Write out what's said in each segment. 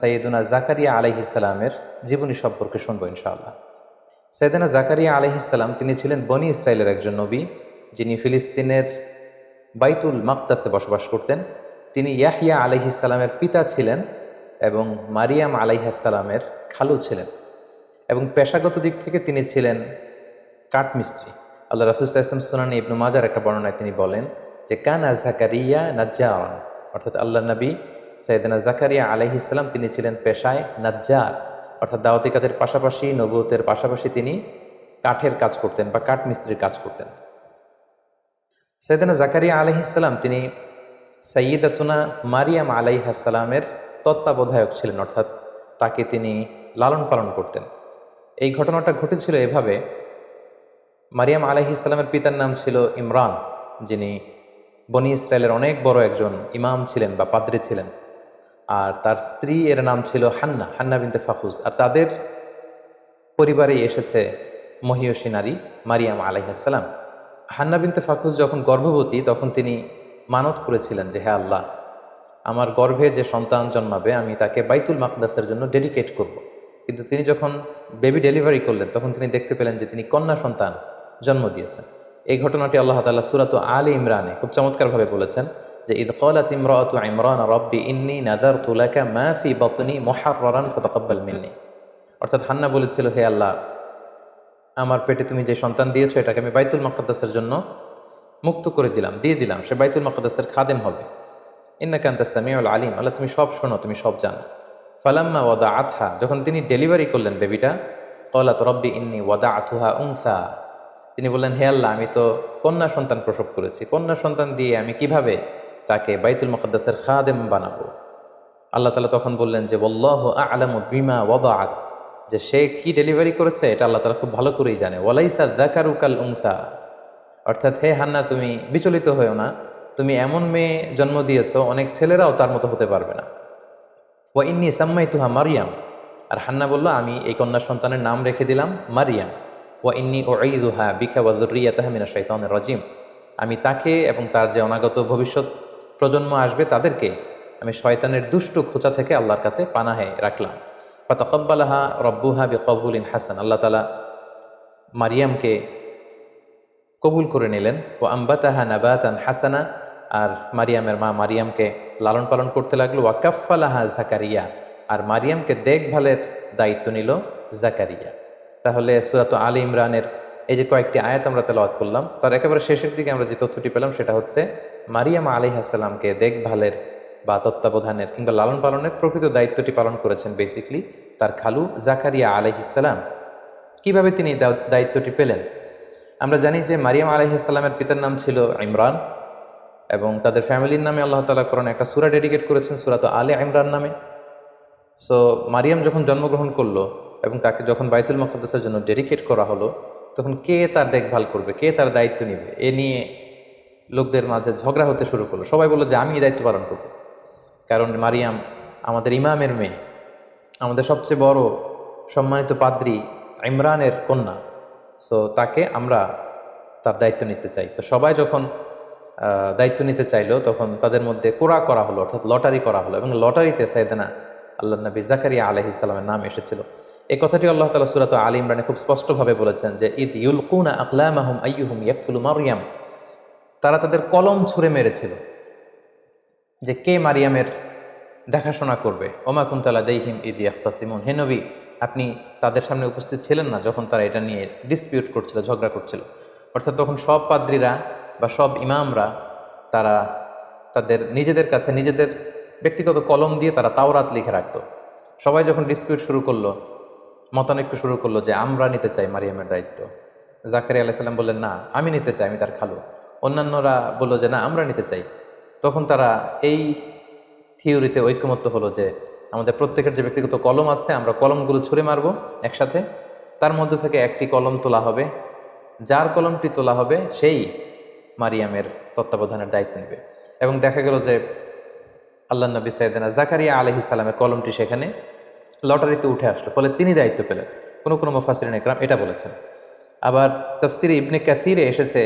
সাইয়েদুনা জাকারিয়া আলাইহিসসালামের জীবনী সম্পর্কে শুনবো ইনশাআল্লাহ। সাইয়েদুনা জাকারিয়া আলাইহিসসালাম তিনি ছিলেন বনি ইসরায়েলের একজন নবী, যিনি ফিলিস্তিনের বাইতুল মাকদাসে বসবাস করতেন। তিনি ইয়াহইয়া আলাইহিসসালামের পিতা ছিলেন এবং মারিয়াম আলাইহিসসালামের খালু ছিলেন, এবং পেশাগত দিক থেকে তিনি ছিলেন কাঠমিস্ত্রি। আল্লাহ রাসূল সাল্লাল্লাহু আলাইহি ওয়াসাল্লাম সুনানে ইবনে মাজার একটা বর্ণনায় তিনি বলেন যে কানা জাকারিয়া নাজ্জারান, অর্থাৎ আল্লাহ নবী সাইয়েদনা জাকারিয়া আলাইহিসসালাম তিনি ছিলেন পেশায় নাজ্জার, অর্থাৎ দাওয়াতি কাজের পাশাপাশি নবুয়তের পাশাপাশি তিনি কাঠের কাজ করতেন বা কাঠমিস্ত্রির কাজ করতেন। সাইয়েদনা জাকারিয়া আলাইহিসসালাম তিনি সাইয়্যিদাতুনা মারিয়াম আলাইহাসসালামের তত্ত্বাবধায়ক ছিলেন, অর্থাৎ তাকে তিনি লালন পালন করতেন। এই ঘটনাটা ঘটেছিল এভাবে: মারিয়াম আলাইহিসসালামের পিতার নাম ছিল ইমরান, যিনি বনি ইসরায়েলের অনেক বড় একজন ইমাম ছিলেন বা পাদ্রী ছিলেন। আর তার স্ত্রী এর নাম ছিল হান্না, হান্না বিনতে ফাখুজ। আর তাদের পরিবারেই এসেছে মহিয়সী নারী মারিয়াম আলাইহিসসালাম। হান্না বিনতে ফাখুজ যখন গর্ভবতী তখন তিনি মানত করেছিলেন যে হে আল্লাহ, আমার গর্ভে যে সন্তান জন্মাবে আমি তাকে বাইতুল মাকদাসের জন্য ডেডিকেট করব। কিন্তু তিনি যখন বেবি ডেলিভারি করলেন তখন তিনি দেখতে পেলেন যে তিনি কন্যা সন্তান জন্ম দিয়েছেন। এই ঘটনাটি আল্লাহ তাআলা সূরাত আলে ইমরানে খুব চমৎকারভাবে বলেছেন যে ইদ ক্বালাত ইমরাআতু ইমরান রব্বি ইন্নী নাযারতু লাকা মা ফি বাতনি মুহাররারান ফাতাকাব্বাল মিন্নি। অর্থাৎ হান্না বলেছিল, হে আল্লাহ, আমার পেটে তুমি যে সন্তান দিয়েছো এটাকে আমি বাইতুল মাকদাসের জন্য মুক্ত করে দিলাম, দিয়ে দিলাম, সে বাইতুল মাকদাসের খাদেম হবে। ইন্নাকা আনতাস সামিউল আলিম, আল্লাহ তুমি সব শোনো, তুমি সব জানো। ফালাম্মা ওয়াদাআতহা, যখন তিনি ডেলিভারি করলেন বেবিটা, ক্বালাত রব্বি ইন্নী ওয়াদাআতুহা উনসা, তিনি বললেন হে আল্লাহ, আমি তো কন্যা সন্তান প্রসব করেছি, কন্যা সন্তান দিয়ে আমি কিভাবে তাকে বাইতুল মুকদ্দাসের খাদেম বানাবো? আল্লাহ তাআলা তখন বললেন যে ওয়াল্লাহু আ'লামু বিমা ওয়াদাআত, যে সে কি ডেলিভারি করেছে এটা আল্লাহ তাআলা খুব ভালো করেই জানে। ওয়ালাইসা যাকারু কাল উনসা, অর্থাৎ হে হান্না, তুমি বিচলিত হয়েও না, তুমি এমন মেয়ে জন্ম দিয়েছো অনেক ছেলেরাও তার মতো হতে পারবে না। ওয়া ইন্নী সাম্মাইতুহা মারিয়াম, আর হান্না বলল আমি এই কন্যা সন্তানের নাম রেখে দিলাম মারিয়াম। ওয়া ইন্নী উঈযুহা বিকা ওয়া যুররিয়াতাহা মিনাশ শাইতানির রাজিম, আমি তাকে এবং তার যে অনাগত ভবিষ্যৎ প্রজন্ম আসবে তাদেরকে আমি শয়তানের দুষ্ট খোঁচা থেকে আল্লাহর কাছে পানাহে রাখলাম। ফাতাকাব্বালাহা রব্বুহা বিকবুলিন হাসান, আল্লাহ তাআলা মারিয়ামকে কবুল করে নিলেন। ও আম্বাতাহা নাবাতান হাসানা, আর মারিয়ামের মা মারিয়ামকে লালন পালন করতে লাগলো। ওয়া কাফফালাহা জাকারিয়া, আর মারিয়ামকে দেখভালের দায়িত্ব নিল জাকারিয়া। তাহলে সূরাত আলে ইমরানের এই যে কয়েকটি আয়াত আমরা তেলাওয়াত করলাম, তার একেবারে শেষের দিকে আমরা যে তথ্যটি পেলাম সেটা হচ্ছে মারিয়াম আলাইহিস সালামকে দেখভালের বা তত্ত্বাবধানের কিংবা লালন পালনের প্রকৃত দায়িত্বটি পালন করেছেন বেসিকলি তার খালু জাকারিয়া আলাইহিস সালাম। কিভাবে তিনি দায়িত্বটি পেলেন? আমরা জানি যে মারিয়াম আলাইহিস সালামের পিতার নাম ছিল ইমরান, এবং তাদের ফ্যামিলির নামে আল্লাহ তাআলা কোরআনে একটা সূরা ডেডিকেট করেছেন, সূরাত আলে ইমরান নামে। সো মারিয়াম যখন জন্মগ্রহণ করলো এবং তাকে যখন বাইতুল মুকদ্দাসের জন্য ডেডিকেট করা হলো, তখন কে তার দেখভাল করবে, কে তার দায়িত্ব নেবে, এ নিয়ে লোকদের মাঝে ঝগড়া হতে শুরু করলো। সবাই বললো যে আমি এই দায়িত্ব পালন করব, কারণ মারিয়াম আমাদের ইমামের মেয়ে, আমাদের সবচেয়ে বড় সম্মানিত পাদ্রী ইমরানের কন্যা। সো তাকে আমরা তার দায়িত্ব নিতে চাই। তো সবাই যখন দায়িত্ব নিতে চাইলো তখন তাদের মধ্যে কোরা করা হলো, অর্থাৎ লটারি করা হলো, এবং লটারিতে সাইয়েদনা আল্লাহ নবী জাকারিয়া আলাইহিস সালামের নাম এসেছিল। এই কথাটি আল্লাহ তাআলা সূরাত আলে ইমরানে খুব স্পষ্টভাবে বলেছেন যে ইদ ইউলকুনা আকলামাহুম আইয়ুহুম ইয়াকফুলু মারইয়াম, তারা তাদের কলম ছুঁড়ে মেরেছিল যে কে মারিয়ামের দেখাশোনা করবে। ওমা কুনতা লাদাইহিম ইদ ইয়াখতাসিমুন, হে নবী, আপনি তাদের সামনে উপস্থিত ছিলেন না যখন তারা এটা নিয়ে ডিসপিউট করছিল, ঝগড়া করছিল। অর্থাৎ তখন সব পাদ্রীরা বা সব ইমামরা তারা তাদের নিজেদের কাছে নিজেদের ব্যক্তিগত কলম দিয়ে তারা তাওরাত লিখে রাখত। সবাই যখন ডিসপিউট শুরু করলো, মতানৈক্য শুরু করলো যে আমরা নিতে চাই মারিয়ামের দায়িত্ব, জাকারিয়া আলাইহিস সালাম বললেন না আমি নিতে চাই, আমি তার খালু। অন্যান্যরা বললো যে না আমরা নিতে চাই। তখন তারা এই থিওরিতে ঐক্যমত্য হলো যে আমাদের প্রত্যেকের যে ব্যক্তিগত কলম আছে আমরা কলমগুলো ছুঁড়ে মারবো একসাথে, তার মধ্যে থেকে একটি কলম তোলা হবে, যার কলমটি তোলা হবে সেই মারিয়ামের তত্ত্বাবধানের দায়িত্ব নেবে। এবং দেখা গেল যে আল্লাহ নবী সাইয়েদনা জাকারিয়া আলাইহিস সালামের কলমটি সেখানে লটারিতে উঠে আসলো, ফলে তিনি দায়িত্ব পেলেন। কোনো কোনো মুফাসসিরিন ইকরাম এটা বলেছেন। আবার তাফসীরে ইবনে কাসিরে এসেছে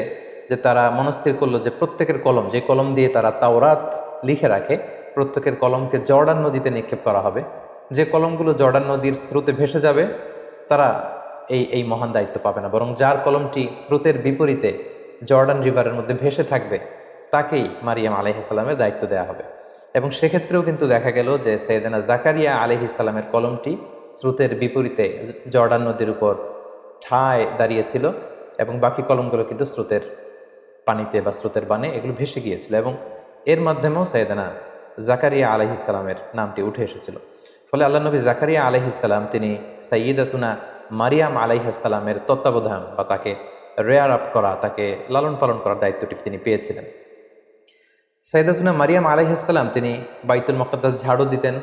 যে তারা মনস্থির করলো যে প্রত্যেকের কলম, যে কলম দিয়ে তারা তাওরাত লিখে রাখে, প্রত্যেকের কলমকে জর্ডান নদীতে নিক্ষেপ করা হবে, যে কলমগুলো জর্ডান নদীর স্রোতে ভেসে যাবে তারা এই মহান দায়িত্ব পাবে না, বরং যার কলমটি স্রোতের বিপরীতে জর্ডান রিভারের মধ্যে ভেসে থাকবে তাকেই মারিয়াম আলাইহিস সালামের দায়িত্ব দেওয়া হবে। এবং সেক্ষেত্রেও কিন্তু দেখা গেল যে সৈয়দনা জাকারিয়া আলাইহিস সালামের কলমটি স্রোতের বিপরীতে জর্ডান নদীর উপর ঠায় দাঁড়িয়েছিল এবং বাকি কলমগুলো কিন্তু স্রোতের পানিতে বা স্রোতের বানে এগুলো ভেসে গিয়েছিল এবং এর মাধ্যমেও সৈয়দনা জাকারিয়া আলাইহিস সালামের নামটি উঠে এসেছিল। ফলে আল্লাহ নবী জাকারিয়া আলাইহিস সালাম তিনি সাইয়্যিদাতুনা মারিয়াম আলাইহিস সালামের তত্ত্বাবধান বা তাকে রেয়ার আপ করা, তাকে লালন পালন করার দায়িত্বটি তিনি পেয়েছিলেন। সাইয়্যিদাতুনা মারিয়াম আলাইহিস সালাম তিনি বাইতুল মুকাদ্দাস ঝাড়ু দিতেন,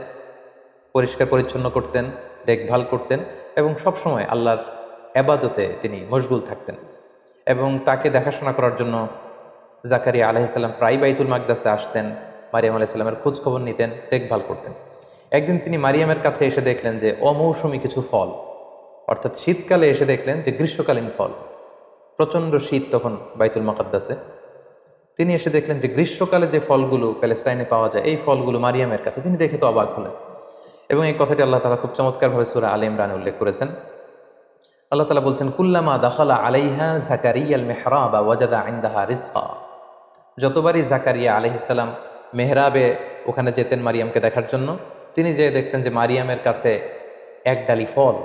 পরিষ্কার পরিচ্ছন্ন করতেন, দেখভাল করতেন এবং সবসময় আল্লাহর ইবাদতে তিনি মশগুল থাকতেন। এবং তাকে দেখাশোনা করার জন্য জাকারিয়া আলাইহিস সালাম প্রায় বাইতুল মাকদাসে আসতেন, মারিয়াম আলাইহিস সালামের খোঁজ খবর নিতেন, দেখভাল করতেন। একদিন তিনি মারিয়ামের কাছে এসে দেখলেন যে অমৌসুমী কিছু ফল, অর্থাৎ শীতকালে এসে দেখলেন যে গ্রীষ্মকালীন ফল, প্রচণ্ড শীত তখন বাইতুল মুকাদ্দাসে। তিনি এসে দেখলেন যে গ্রীষ্মকালে যে ফলগুলো প্যালেস্টাইনে পাওয়া যায় এই ফলগুলো মারিয়ামের কাছে, তিনি দেখে তো অবাক হলেন। এবং এই কথাটি আল্লাহ তাআলা খুব চমৎকারভাবে সূরা আলে ইমরানে উল্লেখ করেছেন। আল্লাহ তাআলা বলছেন, কুল্লামা দাখালা আলাইহা জাকারিয়াল মিহরাবা ওয়াজাদা ইনদাহা রিজকা। যতবারই জাকারিয়া আলাইহিস সালাম মেহরাবে ওখানে যেতেন মারিয়ামকে দেখার জন্য, তিনি যেয়ে দেখতেন যে মারিয়ামের কাছে এক ডালি ফল।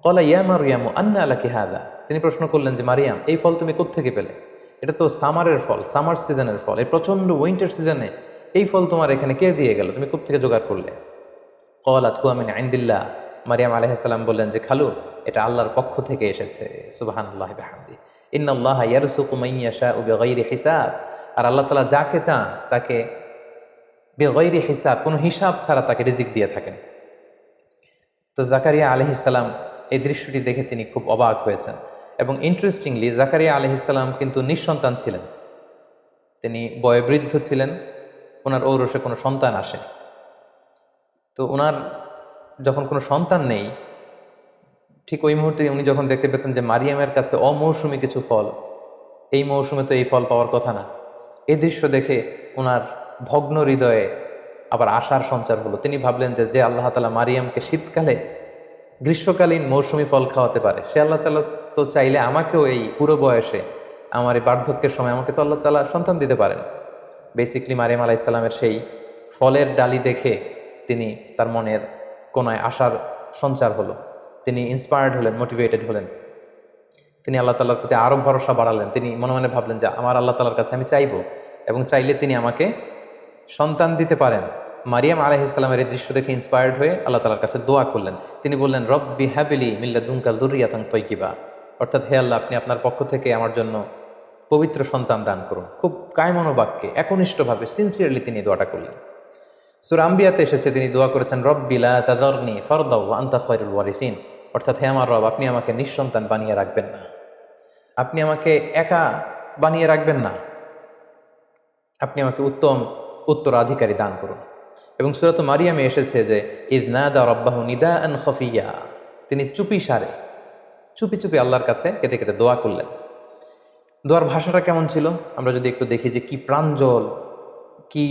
ক্বালা ইয়া মারইয়ামু আন্না লাকি হাযা। তিনি প্রশ্ন করলেন যে মারিয়াম, এই ফল তুমি কোত্থেকে পেলে? এটা তো সামারের ফল, সামার সিজনের ফল, এই প্রচণ্ড উইন্টার সিজনে এই ফল তোমার এখানে কে দিয়ে গেল, তুমি কোত্থেকে জোগাড় করলে? ক্বালাত হুয়া মিন ইনদিল্লাহ। মারিয়াম আলাইহিস সালাম বললেন যে খালু, এটা আল্লাহর পক্ষ থেকে এসেছে। সুবহানাল্লাহি বিহামদি। ইন্নাল্লাহা ইয়ারযুকু মান ইয়াশাউ বিগাইরি হিসাব। আর আল্লাহ তাআলা যাকে চান তাকে বিগাইরি হিসাব, কোনো হিসাব ছাড়া তাকে রিজিক দিয়ে থাকেন। তো জাকারিয়া আলাইহিস সালাম এই দৃশ্যটি দেখে তিনি খুব অবাক হয়েছেন। এবং ইন্টারেস্টিংলি জাকারিয়া আলাইহিস সালাম কিন্তু নিঃসন্তান ছিলেন, তিনি বয়োবৃদ্ধ ছিলেন, ওনার ঔরসে কোনো সন্তান আসে। তো ওনার যখন কোনো সন্তান নেই, ঠিক ওই মুহূর্তে উনি যখন দেখতে পেতেন যে মারিয়ামের কাছে অমৌসুমী কিছু ফল, এই মৌসুমে তো এই ফল পাওয়ার কথা না, এই দৃশ্য দেখে ওনার ভগ্ন হৃদয়ে আবার আশার সঞ্চার হলো। তিনি ভাবলেন যে যে আল্লাহ তাআলা মারিয়ামকে শীতকালে গ্রীষ্মকালীন মৌসুমী ফল খাওয়াতে পারে, সে আল্লাহ তাআলা তো চাইলে আমাকেও এই পুরো বয়সে, আমার এই বার্ধক্যের সময় আমাকে তো আল্লাহ তাআলা সন্তান দিতে পারেন। বেসিকলি মারিয়াম আলাইহিস সালামের সেই ফলের ডালি দেখে তিনি তার মনের কোনায় আশার সঞ্চার হলো, তিনি ইন্সপায়ার্ড হলেন, মোটিভেটেড হলেন। তিনি আল্লাহ তাআলার প্রতি আরও ভরসা বাড়ালেন। তিনি মনে মনে ভাবলেন যে আমার আল্লাহ তাআলার কাছে আমি চাইবো এবং চাইলে তিনি আমাকে সন্তান দিতে পারেন। মারিয়াম আলাইহিস সালামের এই দৃশ্য দেখে ইন্সপায়ার্ড হয়ে আল্লাহ তাআলার কাছে দোয়া করলেন। তিনি বললেন, রব্বি হাবলি মিন লাদুনকা যুররিয়াতান তাইয়্যিবা, অর্থাৎ হে আল্লাহ, আপনি আপনার পক্ষ থেকে আমার জন্য পবিত্র সন্তান দান করুন। খুব কায়মনোবাক্যে, একনিষ্ঠভাবে, সিনসিয়ারলি তিনি দোয়াটা করলেন। সূরা আম্বিয়াতে এসেছে তিনি দোয়া করেছেন, রব্বি লা তাযারনি ফারদাও ওয়া আনতা খায়রুল ওয়ারিসিন, অর্থাৎ হে আমার রব, আপনি আমাকে নিঃসন্তান বানিয়ে রাখবেন না, আপনি আমাকে একা বানিয়ে রাখবেন না, আপনি আমাকে উত্তম উত্তরাধিকারী দান করুন। এবং সূরাত মারিয়ামে এসেছে যে ইয নাদা রাব্বাহু নিদাআন খাফিয়া, তিনি চুপি সারে চুপি চুপি আল্লাহর কাছে কেঁদে কেটে দোয়া করলেন। দোয়ার ভাষাটা কেমন ছিল আমরা যদি একটু দেখি, যে কি প্রাঞ্জল, কি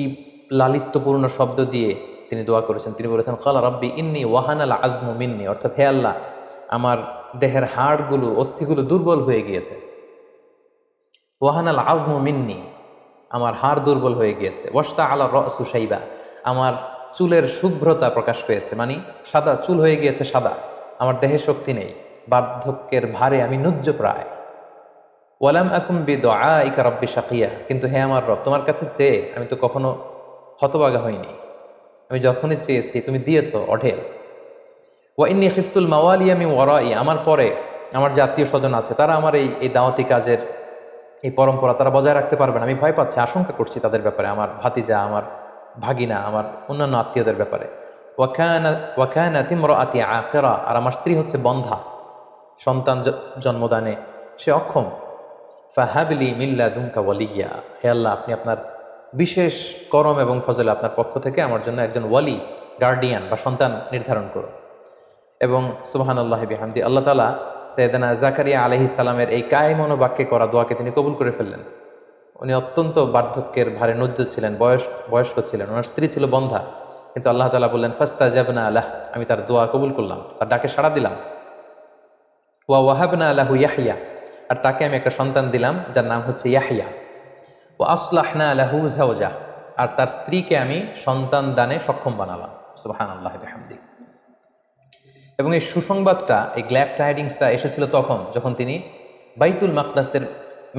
লালিত্যপূর্ণ শব্দ দিয়ে তিনি দোয়া করেছেন। তিনি বলেছেন, ক্বালা রাব্বি ইন্নী ওয়াহানাল আযমু মিন্নি, অর্থাৎ হে আল্লাহ, আমার দেহের হাড়গুলো, অস্থিগুলো দুর্বল হয়ে গিয়েছে। ওয়াহানাল আযমু মিন্নি, আমার হাড় দুর্বল হয়ে গিয়েছে। ওয়াশতাআলা রাসু শাইবা, আমার চুলের শুভ্রতা প্রকাশ পেয়েছে, মানে সাদা চুল হয়ে গিয়েছে সাদা, আমার দেহে শক্তি নেই, বার্ধক্যের ভারে আমি নুজ্জ প্রায়। ওয়ালাম আকুম বিদুআইকা রাব্বি শাকিয়া, কিন্তু হে আমার রব, তোমার কাছে চেয়ে আমি তো কখনো হতভাগা হইনি, আমি যখনই চেয়েছি তুমি দিয়েছ অঢেল। ওয়া ইন্নী খিফতুল মাওয়ালিয়া মিন ওয়ারাই, আমার পরে আমার যে আত্মীয় স্বজন আছে তারা আমার এই দাওয়াতি কাজের এই পরম্পরা তারা বজায় রাখতে পারবে না, আমি ভয় পাচ্ছি, আশঙ্কা করছি তাদের ব্যাপারে, আমার ভাতিজা, আমার ভাগিনা, আমার অন্যান্য আত্মীয়দের ব্যাপারে। ওয়া কানাত ইমরাআতি আখিরা, আর আমার স্ত্রী হচ্ছে বন্ধা, সন্তান জন্মদানে সে অক্ষম। ফাহাবলি মিন লাদুনকা ওয়ালিয়্যা, হে আল্লাহ, আপনি আপনার বিশেষ করম এবং ফজলে আপনার পক্ষ থেকে আমার জন্য একজন ওয়ালি, গার্ডিয়ান বা সন্তান নির্ধারণ করুন। এবং সুবহানাল্লাহি বিহামদি, আল্লাহ তাআলা সাইয়েদনা জাকারিয়া আলাইহিস সালামের এই কায়মনোবাক্যে করা দোয়াকে তিনি কবুল করে ফেললেন। উনি অত্যন্ত বার্ধক্যের ভারে নুজ্জ ছিলেন, বয়স্ক ছিলেন, ওনার স্ত্রী ছিল বন্ধা, কিন্তু আল্লাহ তাআলা বললেন ফাস্তাজাবনা লাহ, আমি তার দোয়া কবুল করলাম, তার ডাকে সাড়া দিলাম। ওয়া ওয়াহাবনা লাহু ইয়াহইয়া, আর তাকে আমি একটা সন্তান দিলাম যার নাম হচ্ছে ইয়াহইয়া। ওয়া আসলাহনা লাহু যাওজা, আর তার স্ত্রীকে আমি সন্তান দানে সক্ষম বানালাম। সুবহানাল্লাহি ওয়া বিহামদিহি। এবং এই সুসংবাদটা, এই গ্ল্যাড টাইডিংসটা এসেছিল তখন যখন তিনি বাইতুল মাকদাসের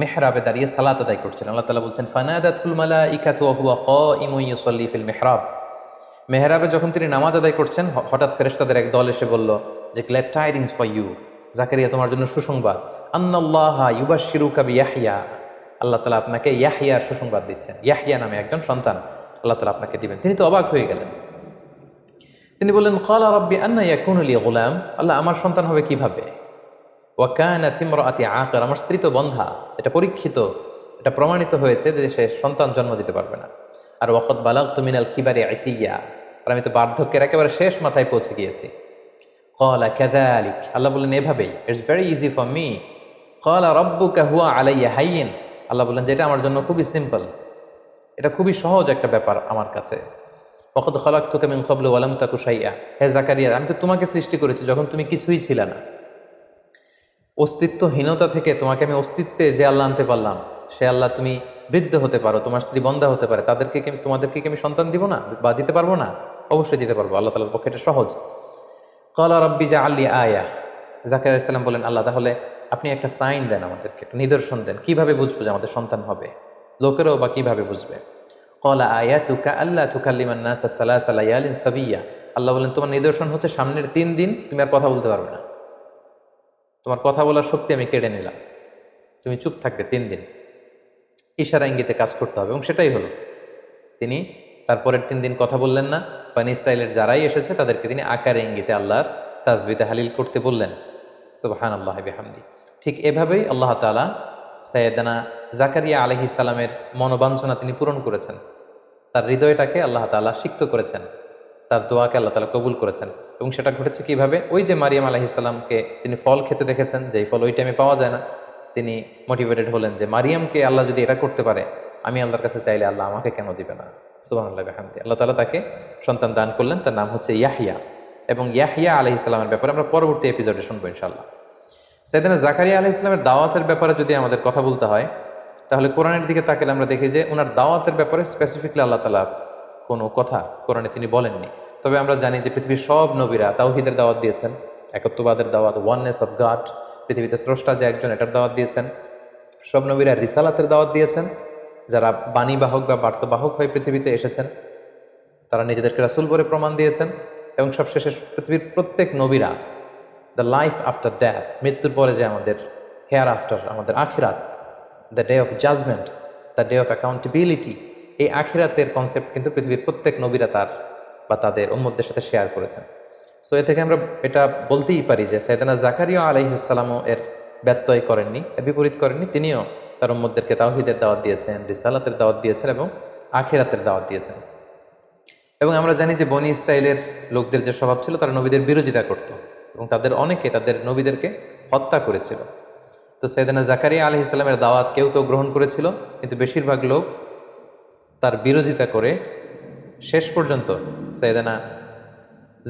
মেহরাবে দাঁড়িয়ে সালাত আদায় করছিলেন। আল্লাহ তাআলা বলছেন ফানাদাতুল মালাইকাতু ওয়া হুয়া কাইমুন ইউসাল্লি ফিল মিহরাব। মেহরাবে যখন তিনি নামাজ আদায় করছেন, হঠাৎ ফেরেশতাদের এক দল এসে বলল যে glad tidings for you, Zakaria তোমার জন্য সুসংবাদ। আন্নাল্লাহা ইউবাশশিরুকা বিয়াহইয়া, আল্লাহ তাআলা আপনাকে ইয়াহইয়ার সুসংবাদ দিচ্ছেন। ইয়াহইয়া নামে একজন সন্তান আল্লাহ তাআলা আপনাকে দিবেন। তিনি তো অবাক হয়ে গেলেন। তিনি বললেন ক্বালা রাব্বি আন্না ইয়াকুনু লি গুলাম, আল্লাহ আমার সন্তান হবে কিভাবে? ওয়া কানাত ইমরাআতি আকির, আমার স্ত্রী তো বন্ধ্যা, এটা পরীক্ষিত, এটা প্রমাণিত হয়েছে যে সে সন্তান জন্ম দিতে পারবে না। আর ওয়াকাদ বালাগতু মিনাল কিবারি ইতিয়া, আর আমি তো বার্ধক্যের একেবারে শেষ মাথায় পৌঁছে গিয়েছি। ক্বালা কাযালিক, আল্লাহ বললেন এভাবেই, it's very easy for me. ক্বালা রাব্বুকা হুয়া আলাইয়া হাইয়িন, আল্লাহ বললেন যে এটা আমার জন্য খুবই সিম্পল, এটা খুবই সহজ একটা ব্যাপার আমার কাছে। ওয়াকাদ খালাকতুকা মিন ক্বাবলু ওয়া লাম তাকু শাইআ, হে জাকারিয়া আমি তো তোমাকে সৃষ্টি করেছি যখন তুমি কিছুই ছিলে না। অস্তিত্বহীনতা থেকে তোমাকে আমি অস্তিত্বে যে আল্লাহ আনতে পারলাম, সে আল্লাহ তুমি বৃদ্ধ হতে পারো, তোমার স্ত্রী বন্ধা হতে পারে, তোমাদেরকে কি আমি সন্তান দিব না বা দিতে পারবো না? অবশ্যই দিতে পারবো, আল্লাহ তাআলার পক্ষে এটা সহজ। ক্বালা রাব্বি জাআলনি আয়া, জাকারিয়া আলাইহিস সালাম বলেন আল্লাহ তাহলে আপনি একটা সাইন দেন, আমাদেরকে একটা নিদর্শন দেন, কিভাবে বুঝবো যে আমাদের সন্তান হবে? লোকেরাও বা কিভাবে বুঝবে? ক্বালা আয়াতুকা আল্লা তুকাল্লিমান নাসা সালাসা লায়ালিন সাবিয়্যা, আল্লাহ বলেন তোমার নিদর্শন হচ্ছে সামনের 3 দিন তুমি আর কথা বলতে পারবে না, তোমার কথা বলার শক্তি আমি কেড়ে নিলাম, তুমি চুপ থাকবে 3 দিন। ইশারা ইঙ্গিতে কাজ করতে হবে, এবং সেটাই হলো। তিনি তারপরের 3 দিন কথা বললেন না। বানি ইসরাইলের যারাই এসেছে তাদেরকে তিনি আকারে ইঙ্গিতে আল্লাহর তাসবিহ তাহলিল করতে বললেন। সুবহানাল্লাহি বিহামদি। ঠিক এভাবেই আল্লাহ তাআলা সাইয়েদানা জাকারিয়া আলাইহিস সালামের মনোবাঞ্ছনা তিনি পূরণ করেছেন। তার হৃদয়টাকে আল্লাহ তাআলা সিক্ত করেছেন, তার দোয়াকে আল্লাহ তাআলা কবুল করেছেন। এবং সেটা ঘটেছে কিভাবে? ওই যে মারিয়াম আলাইহিস সালামকে তিনি ফল খেতে দেখেছেন, যেই ফল ওই টাইমে পাওয়া যায় না, তিনি মোটিভেটেড হলেন যে মারিয়ামকে আল্লাহ যদি এটা করতে পারে, আমি আল্লাহর কাছে চাইলে আল্লাহ আমাকে কেন দিবে না? সুবহানাল্লাহি ওয়া বিহামদিহি। আল্লাহ তাআলা তাকে সন্তান দান করলেন, তার নাম হচ্ছে ইয়াহইয়া। এবং ইয়াহইয়া আলাইহিস সালামের ব্যাপারে আমরা পরবর্তী এপিসোডে শুনবো ইনশাআল্লাহ। সাইয়েদনা জাকারিয়া আলাইহিস সালামের দাওয়াতের ব্যাপারে যদি আমাদের কথা বলতে হয়, তাহলে কোরআনের দিকে তাকালে আমরা দেখি যে ওনার দাওয়াতের ব্যাপারে স্পেসিফিকলি আল্লাহ তাআলা কোনো কথা কোরআনে তিনি বলেননি। তবে আমরা জানি যে পৃথিবীর সব নবীরা তাওহীদের দাওয়াত দিয়েছেন, একত্ববাদের দাওয়াত, ওয়াননেস অফ গড, পৃথিবীতে স্রষ্টা যে একজন, এটার দাওয়াত দিয়েছেন। সব নবীরা রিসালাতের দাওয়াত দিয়েছেন, যারা বাণীবাহক বা বার্তাবাহক হয়ে পৃথিবীতে এসেছেন তারা নিজেদেরকে রাসূল বলে প্রমাণ দিয়েছেন। এবং সবশেষে পৃথিবীর প্রত্যেক নবীরা দ্য লাইফ আফটার ডেথ, মৃত্যুর পরে যে আমাদের হেয়ার আফটার, আমাদের আখিরাত, the day of judgment, the day of accountability, এই আখিরাতের কনসেপ্ট কিন্তু পৃথিবীর প্রত্যেক নবীরা তার বা তাদের উম্মতদের সাথে শেয়ার করেছেন। সো এ থেকে আমরা এটা বলতেই পারি যে সাইয়েদনা জাকারিয়া আলাইহিস সালামও এর ব্যত্যয় করেননি, এর বিপরীত করেননি। তিনিও তার উম্মতদেরকে তাওহীদের দাওয়াত দিয়েছেন, রিসালাতের দাওয়াত দিয়েছেন এবং আখিরাতের দাওয়াত দিয়েছেন। এবং আমরা জানি যে বনি ইসরায়েলের লোকদের যে স্বভাব ছিল, তারা নবীদের বিরোধিতা করত এবং তাদের অনেকে তাদের নবীদেরকে হত্যা করেছিল। তো সাইয়েদনা জাকারিয়া আলাইহিস সালামের দাওয়াত কেউ কেউ গ্রহণ করেছিল, কিন্তু বেশিরভাগ লোক তার বিরোধিতা করে শেষ পর্যন্ত সাইয়েদনা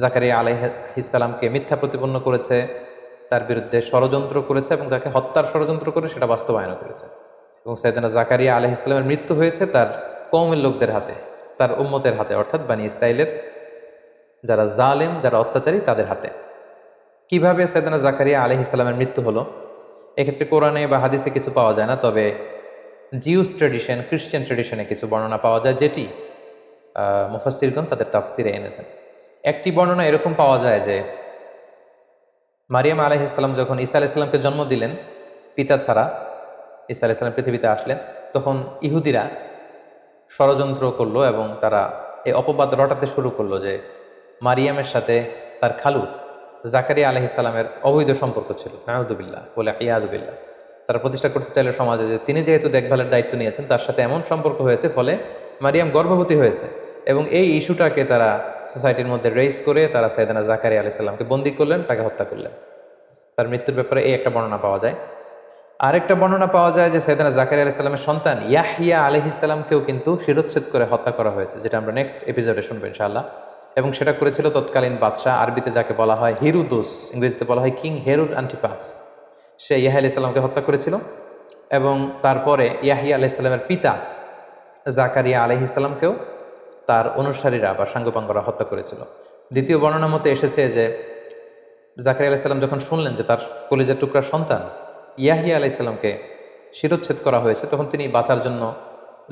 জাকারিয়া আলাইহিস সালামকে মিথ্যা প্রতিপন্ন করেছে, তার বিরুদ্ধে ষড়যন্ত্র করেছে এবং তাকে হত্যার ষড়যন্ত্র করে সেটা বাস্তবায়ন করেছে। এবং সাইয়েদনা জাকারিয়া আলাইহিস সালামের মৃত্যু হয়েছে তার কওমের লোকদের হাতে, তার উম্মতের হাতে, অর্থাৎ বানি ইসরাইলের যারা জালেম, যারা অত্যাচারী, তাদের হাতে। কিভাবে সাইয়েদনা জাকারিয়া আলাইহিস সালামের মৃত্যু হলো, এক্ষেত্রে কোরআনে বা হাদিসে কিছু পাওয়া যায় না। তবে জিউস ট্রেডিশন, খ্রিস্টান ট্রেডিশনে কিছু বর্ণনা পাওয়া যায়, যেটি মুফাসসিরগণ তাদের তাফসিরে এনেছেন। একটি বর্ণনা এরকম পাওয়া যায় যে মারিয়াম আলাইহিস সালাম যখন ঈসা আলাইহিস সালামকে জন্ম দিলেন পিতা ছাড়া, ঈসা আলাইহিস সালাম পৃথিবীতে আসলেন, তখন ইহুদিরা ষড়যন্ত্র করলো এবং তারা এই অপবাদ রটাতে শুরু করলো যে মারিয়ামের সাথে তার খালু জাকারিয়া আলাইহিস সালামের অবৈধ সম্পর্ক ছিল। নাউযুবিল্লাহ বলে ইয়াদুবিল্লাহ। তারা প্রতিষ্ঠা করতে চাইলে সমাজে যে তিনি যেহেতু দেখভালের দায়িত্ব নিয়েছেন, তার সাথে এমন সম্পর্ক হয়েছে ফলে মারিয়াম গর্ভবতী হয়েছে। এবং এই ইস্যুটাকে তারা সোসাইটির মধ্যে রেইজ করে তারা সাইয়েদনা জাকারিয়া আলাইহিস সালামকে বন্দী করলেন, তাকে হত্যা করলেন। তার মৃত্যুর ব্যাপারে এই একটা বর্ণনা পাওয়া যায়। আরেকটা বর্ণনা পাওয়া যায় যে সাইয়েদনা জাকারিয়া আলাইহিস সালামের সন্তান ইয়াহইয়া আলাইহিস সালামকেও কিন্তু শিরচ্ছেদ করে হত্যা করা হয়েছে, যেটা আমরা নেক্সট এপিসোডে শুনবো ইনশাআল্লাহ। এবং সেটা করেছিল তৎকালীন বাদশাহ, আরবিতে যাকে বলা হয় হিরুদোস, ইংরেজিতে বলা হয় কিং হেরুড অ্যান্টিপাস। সে ইয়াহিয়া আলাইসাল্লামকে হত্যা করেছিল এবং তারপরে ইয়াহিয়া আলাইসাল্লামের পিতা জাকারিয়া আলাইহিসাল্লামকেও তার অনুসারীরা বা সাঙ্গপাঙ্গরা হত্যা করেছিল। দ্বিতীয় বর্ণনা মতে এসেছে যে জাকারিয়া আলাইসাল্লাম যখন শুনলেন যে তার কলিজার টুকরার সন্তান ইয়াহিয়া আলাইসাল্লামকে শিরোচ্ছেদ করা হয়েছে, তখন তিনি বাঁচার জন্য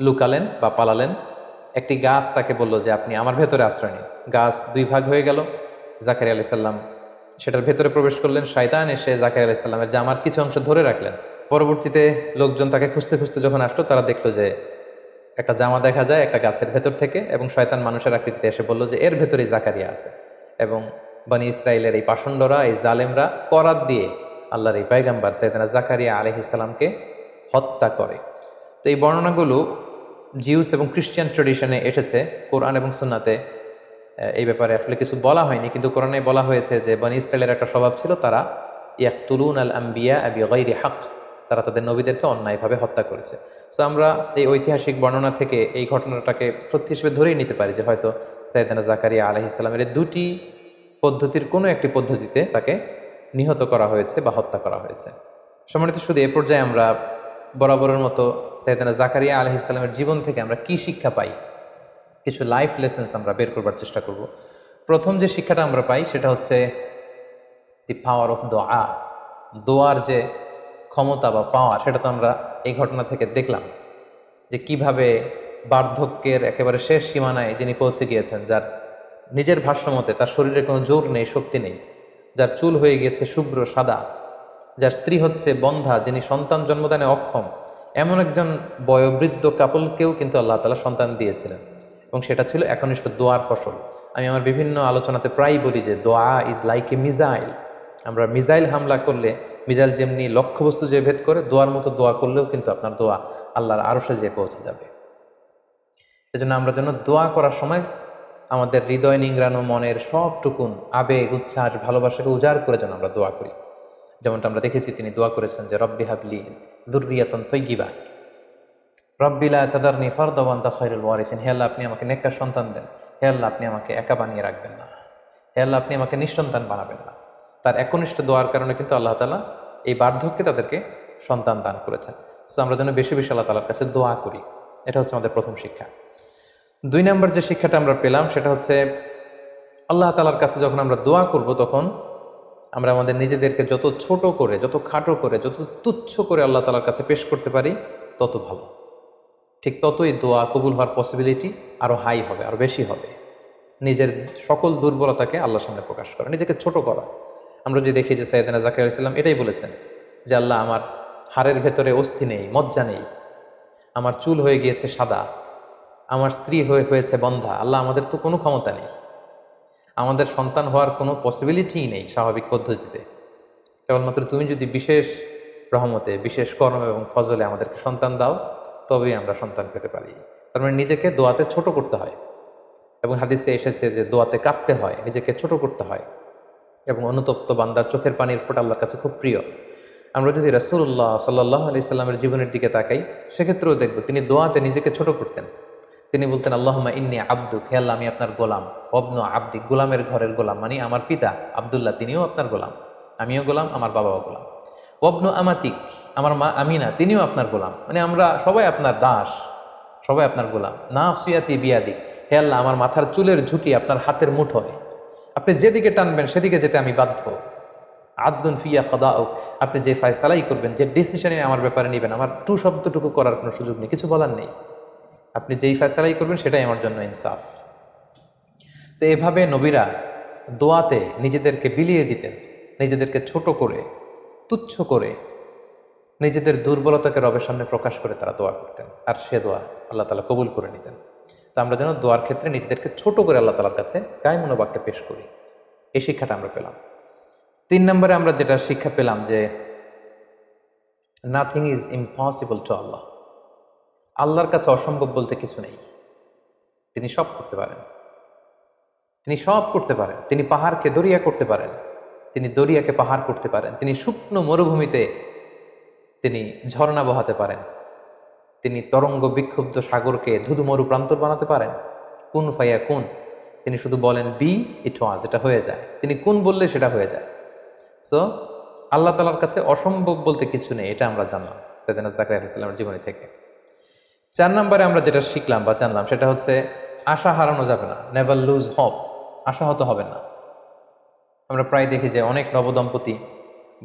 লুকালেন বা পালালেন। একটি গাছ তাকে বলল যে আপনি আমার ভেতরে আশ্রয় নিন। গাছ দুই ভাগ হয়ে গেল। জাকারিয়া আলাইসাল্লাম সেটার ভেতরে প্রবেশ করলেন। শয়তান এসে জাকারিয়া আলাইসাল্লামের জামার কিছু অংশ ধরে রাখলেন। পরবর্তীতে লোকজন তাকে খুঁজতে খুঁজতে যখন আসলো, তারা দেখলো যে একটা জামা দেখা যায় একটা গাছের ভেতর থেকে, এবং শয়তান মানুষের আকৃতিতে এসে বলল যে এর ভেতরেই জাকারিয়া আছে। এবং বনি ইসরায়েলের এই পাষণ্ডরা, এই জালেমরা করাত দিয়ে আল্লাহর এই পয়গাম্বার সাইয়েদনা জাকারিয়া আলাইহিস সালামকে হত্যা করে। তো এই বর্ণনাগুলো জিউস এবং খ্রিস্টান ট্রেডিশনে এসেছে। কোরআন এবং সুন্নাতে এই ব্যাপারে আসলে কিছু বলা হয়নি, কিন্তু কোরআনে বলা হয়েছে যে বনি ইসরায়েলের একটা স্বভাব ছিল, তারা ইয়াকতুলুন আল আম্বিয়া বিগাইরি হক, তারা তাদের নবীদেরকে অন্যায়ভাবে হত্যা করেছে। সো আমরা এই ঐতিহাসিক বর্ণনা থেকে এই ঘটনাটাকে সত্যি হিসেবে ধরেই নিতে পারি যে হয়তো সাইয়েদনা জাকারিয়া আলাইহিস সালামের দুটি পদ্ধতির কোনো একটি পদ্ধতিতে তাকে নিহত করা হয়েছে বা হত্যা করা হয়েছে। সম্মানিত শুধু এ পর্যায়ে আমরা বরাবরের মতো সাইয়েদনা জাকারিয়া আলাইহিস সালামের জীবন থেকে আমরা কি শিক্ষা পাই, কিছু লাইফ লেসেন্স আমরা বের করবার চেষ্টা করব। প্রথম যে শিক্ষাটা আমরা পাই সেটা হচ্ছে দি পাওয়ার অফ দোয়া। দোয়ার যে ক্ষমতা বা পাওয়ার, সেটা তো আমরা এই ঘটনা থেকে দেখলাম যে কিভাবে বার্ধক্যের একেবারে শেষ সীমানায় যিনি পৌঁছে গিয়েছেন, যার নিজের ভাষ্যমতে তার শরীরে কোনো জোর নেই, শক্তি নেই, যার চুল হয়ে গিয়েছে শুভ্র সাদা, যার স্ত্রী হচ্ছে বন্ধা, যিনি সন্তান জন্মদানে অক্ষম, এমন একজন বয়োবৃদ্ধ কাপলকেও কিন্তু আল্লাহ তাআলা সন্তান দিয়েছিলেন, এবং সেটা ছিল একনিষ্ঠ দোয়ার ফসল। আমি আমার বিভিন্ন আলোচনাতে প্রায় বলি যে দোয়া ইজ লাইক এ মিজাইল। আমরা মিজাইল হামলা করলে মিজাইল যেমনি লক্ষ্যবস্তু যে ভেদ করে, দোয়ার মতো দোয়া করলেও কিন্তু আপনার দোয়া আল্লাহর আরশে যেয়ে পৌঁছে যাবে। এজন্য আমরা যেন দোয়া করার সময় আমাদের হৃদয় নিংড়ানো মনের সবটুকুন আবেগ, উচ্ছ্বাস, ভালোবাসাকে উজাড় করে যেন আমরা দোয়া করি। যেমনটা আমরা দেখেছি তিনি দোয়া করেছেন যে রব্বি হাবলি যুররিয়াতান তাইয়্যিবা, রব্বি লা তাদারনি ফারদা ওয়া আনতা খায়রুল ওয়ারিসিন। হে আল্লাহ, আপনি আমাকে নেককার সন্তান দেন। হে আল্লাহ, আপনি আমাকে একা বানিয়ে রাখবেন না। হে আল্লাহ, আপনি আমাকে নিঃসন্তান বানাবেন না। তার একনিষ্ঠ দোয়ার কারণে কিন্তু আল্লাহ তাআলা এই বার্ধক্যে তাদেরকে সন্তান দান করেছেন। সো আমরা যেন বেশি বেশি আল্লাহ তাআলার কাছে দোয়া করি। এটা হচ্ছে আমাদের প্রথম শিক্ষা। 2 নম্বর যে শিক্ষাটা আমরা পেলাম সেটা হচ্ছে আল্লাহ তাআলার কাছে যখন আমরা দোয়া করব, তখন আমরা আমাদের নিজেদেরকে যত ছোট করে, যত খাটো করে, যত তুচ্ছ করে আল্লাহ তাআলার কাছে পেশ করতে পারি, তত ভালো। ঠিক ততই দোয়া কবুল হওয়ার পসিবিলিটি আরও হাই হবে, আরও বেশি হবে। নিজের সকল দুর্বলতাকে আল্লাহর সামনে প্রকাশ করা, নিজেকে ছোট করা। আমরা যদি দেখি যে সাইয়েদনা জাকারিয়া আলাইহিস সালাম এটাই বলেছেন যে আল্লাহ, আমার হাড়ের ভেতরে অস্থি নেই, মজ্জা নেই, আমার চুল হয়ে গিয়েছে সাদা, আমার স্ত্রী হয়েছে বন্ধা। আল্লাহ, আমাদের তো কোনো ক্ষমতা নেই, আমাদের সন্তান হওয়ার কোনো পসিবিলিটিই নেই স্বাভাবিক পদ্ধতিতে। কেবলমাত্র তুমি যদি বিশেষ রহমতে, বিশেষ কর্ম এবং ফজলে আমাদেরকে সন্তান দাও, তবেই আমরা সন্তান পেতে পারি। তার মানে নিজেকে দোয়াতে ছোট করতে হয়, এবং হাদিসে এসেছে যে দোয়াতে কাঁদতে হয়, নিজেকে ছোট করতে হয়, এবং অনুতপ্ত বান্দার চোখের পানির ফোঁটা আল্লাহর কাছে খুব প্রিয়। আমরা যদি রাসূলুল্লাহ সাল্লাল্লাহু আলাইহি সাল্লামের জীবনের দিকে তাকাই, সেক্ষেত্রেও দেখব তিনি দোয়াতে নিজেকে ছোট করতেন। তিনি বলতেন আল্লাহুম্মা ইন্নী আবদুক, হে আল্লাহ, আমি আপনার গোলাম। ওয়াবনু আবদি, গোলামের ঘরের গোলাম, মানে আমার পিতা আব্দুল্লাহ তিনিও আপনার গোলাম, আমিও গোলাম, আমার বাবাও গোলাম। ওয়াবনু আমাতিক, আমার মা আমিনা তিনিও আপনার গোলাম, মানে আমরা সবাই আপনার দাস, সবাই আপনার গোলাম। নাসিয়াতি বিয়াদিক, হে আল্লাহ, আমার মাথার চুলের ঝুঁটি আপনার হাতের মুঠোয়, আপনি যেদিকে টানবেন সেদিকে যেতে আমি বাধ্য। আদলুন ফিয়া খাদাউ, আপনি যে ফয়সালাই করবেন, যে ডিসিশনে আমার ব্যাপারে নেবেন, আমার টু শব্দটুকু করার কোনো সুযোগ নেই, কিছু বলার নেই। আপনি যেই ফয়সালাই করবেন সেটাই আমার জন্য ইনসাফ। তো এভাবে নবীরা দোয়াতে নিজেদেরকে বিলিয়ে দিতেন, নিজেদেরকে ছোট করে, তুচ্ছ করে, নিজেদের দুর্বলতাকে রবের সামনে প্রকাশ করে তারা দোয়া করতেন, আর সে দোয়া আল্লাহ তাআলা কবুল করে নিতেন। তো আমরা যেন দোয়ার ক্ষেত্রে নিজেদেরকে ছোট করে আল্লাহ তাআলার কাছে কায়মনোবাক্যে পেশ করি। এই শিক্ষাটা আমরা পেলাম। 3 নম্বরে আমরা যেটা শিক্ষা পেলাম যে নাথিং ইজ ইম্পসিবল টু আল্লাহ। আল্লাহর কাছে অসম্ভব বলতে কিছু নেই। তিনি সব করতে পারেন, তিনি সব করতে পারেন। তিনি পাহাড়কে দরিয়া করতে পারেন, তিনি দরিয়াকে পাহাড় করতে পারেন, তিনি শুকনো মরুভূমিতে তিনি ঝর্ণা বহাতে পারেন, তিনি তরঙ্গ বিক্ষুব্ধ সাগরকে ধুধু মরু প্রান্তর বানাতে পারেন। কুন ফায়া কুন, তিনি শুধু বলেন বি, ইট ওয়াজ, এটা হয়ে যায়। তিনি কোন বললে সেটা হয়ে যায়। সো আল্লাহ তালার কাছে অসম্ভব বলতে কিছু নেই, এটা আমরা জানলাম সাইয়েদনা জাকারিয়া আলাইহিস সালামের জীবনী থেকে। 4 নম্বরে আমরা যেটা শিখলাম বা জানলাম সেটা হচ্ছে আশা হারানো যাবে না, নেভার লুজ হোপ, আশাহত হবেন না। আমরা প্রায় দেখি যে অনেক নবদম্পতি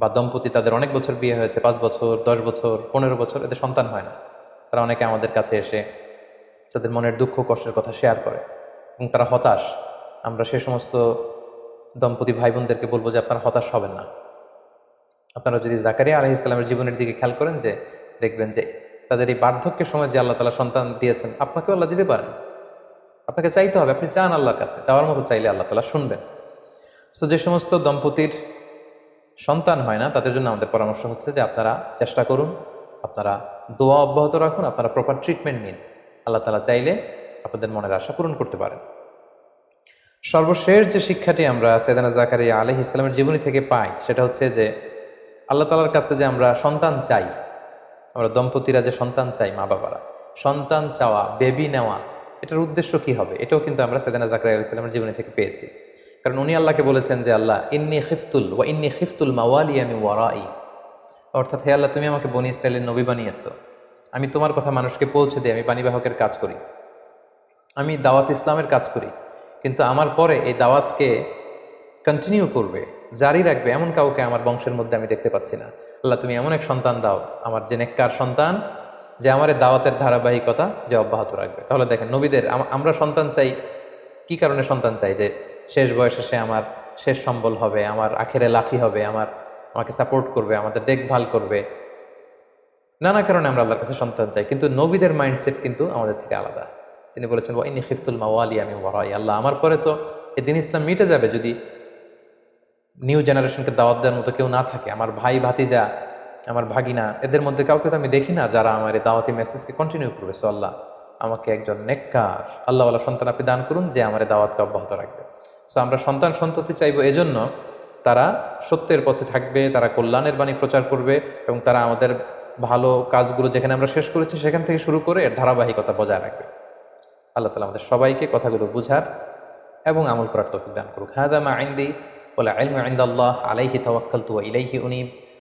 বা দম্পতি, তাদের অনেক বছর বিয়ে হয়েছে, 5 বছর, 10 বছর, 15 বছর, এদের সন্তান হয় না। তারা অনেকে আমাদের কাছে এসে তাদের মনের দুঃখ কষ্টের কথা শেয়ার করে এবং তারা হতাশ। আমরা সে সমস্ত দম্পতি ভাই বোনদেরকে বলবো যে আপনারা হতাশ হবেন না। আপনারা যদি জাকারিয়া আলাইহিস সালামের জীবনের দিকে খেয়াল করেন, যে দেখবেন যে তাদের এই বার্ধক্যের সময় যে আল্লাহ তাআলা সন্তান দিয়েছেন, আপনাকেও আল্লাহ দিতে পারেন। আপনাকে চাইতে হবে, আপনি চান আল্লাহর কাছে, চাওয়ার মতো চাইলে আল্লাহ তাআলা শুনবেন। সো যে সমস্ত দম্পতির সন্তান হয় না, তাদের জন্য আমাদের পরামর্শ হচ্ছে যে আপনারা চেষ্টা করুন, আপনারা দোয়া অব্যাহত রাখুন, আপনারা প্রপার ট্রিটমেন্ট নিন। আল্লাহ তাআলা চাইলে আপনাদের মনের আশা পূরণ করতে পারেন। সর্বশেষ যে শিক্ষাটি আমরা সাইয়েদনা জাকারিয়া আলাইহিস সালামের জীবনী থেকে পাই সেটা হচ্ছে যে আল্লাহ তাআলার কাছে যে আমরা সন্তান চাই, আমরা দম্পতিরা যে সন্তান চাই, মা বাবারা সন্তান চাওয়া, বেবি নেওয়া, এটার উদ্দেশ্য কি হবে, এটাও কিন্তু আমরা সাইয়েদনা জাকারিয়া আলাইহিস সালামের জীবনী থেকে পেয়েছি। কারণ উনি আল্লাহকে বলেছেন যে আল্লাহ ইন্নী খিফতুল মাওয়ালিয়া মিন ওয়ারাই, অর্থাৎ হে আল্লাহ, তুমি আমাকে বনী ইসরাইলের নবী বানিয়েছো, আমি তোমার কথা মানুষকে পৌঁছে দিই, আমি বাণীবাহকের কাজ করি, আমি দাওয়াত ইসলামের কাজ করি, কিন্তু আমার পরে এই দাওয়াতকে কন্টিনিউ করবে, জারি রাখবে এমন কাউকে আমার বংশের মধ্যে আমি দেখতে পাচ্ছি না। আল্লাহ, তুমি এমন এক সন্তান দাও আমার, যে নেককার সন্তান, যে আমার এই দাওয়াতের ধারাবাহিকতা যে অব্যাহত রাখবে। তাহলে দেখেন, নবীদের আমরা সন্তান চাই কি কারণে সন্তান চাই? যে শেষ বয়সে সে আমার শেষ সম্বল হবে, আমার আখেরে লাঠি হবে, আমাকে সাপোর্ট করবে, আমাদের দেখভাল করবে, নানা কারণে আমরা আল্লাহর কাছে সন্তান চাই। কিন্তু নবীদের মাইন্ডসেট কিন্তু আমাদের থেকে আলাদা। তিনি বলেছেন ওয়াইনি খিফতুল মাওয়ালিয়া মিন ওয়ারাই, আল্লাহ আমার পরে তো এই দিন ইসলাম মিটে যাবে যদি নিউ জেনারেশনকে দাওয়াত দেওয়ার মতো কেউ না থাকে। আমার ভাই ভাতিজা, আমার ভাগিনা, এদের মধ্যে কাউকে তো আমি দেখি না যারা আমার এই দাওয়াতি মেসেজকে কন্টিনিউ করবে। সো আল্লাহ, আমাকে একজন নেককার আল্লাহওয়ালা সন্তান আপনি দান করুন, যে আমার এই দাওয়াতকে অব্যাহত রাখবে। সো আমরা সন্তান সন্ততি চাইবো এজন্য তারা সত্যের পথে থাকবে, তারা কল্যাণের বাণী প্রচার করবে এবং তারা আমাদের ভালো কাজগুলো যেখানে আমরা শেষ করেছি সেখান থেকে শুরু করে এর ধারাবাহিকতা বজায় রাখবে। আল্লাহ তাআলা আমাদের সবাইকে কথাগুলো বুঝার এবং আমল করার তৌফিক দান করুক। হাযা মা ইনদি ওয়াল ইলমু ইনদাল্লাহ, আলাইহি তাওয়াক্কালতু ওয়া ইলাইহি উনীব।